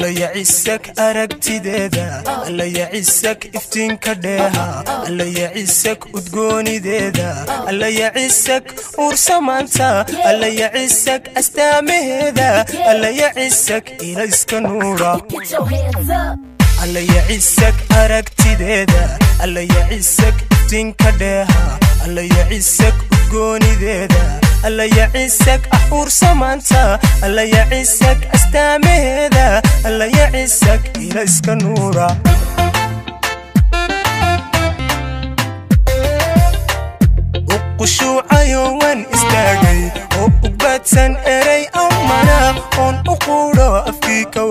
alla yacissak aragtideeda alla yacissak iftiinka dheeha alla yacissak udgoonideeda alla yacissak ursamaanta alla yacissak astaamaheeda alla yacissak ilayska nuura alla yacissak aragtideeda alla yacissak iftiinka dheeha alla yacissak udgoonideeda alla yacissak ursamaanta alla yacissak astaamaheeda alla yacissak ilayska nuura uqushuucayo waan istaagay oo ugbadsan eray amana oon u quudho afkiika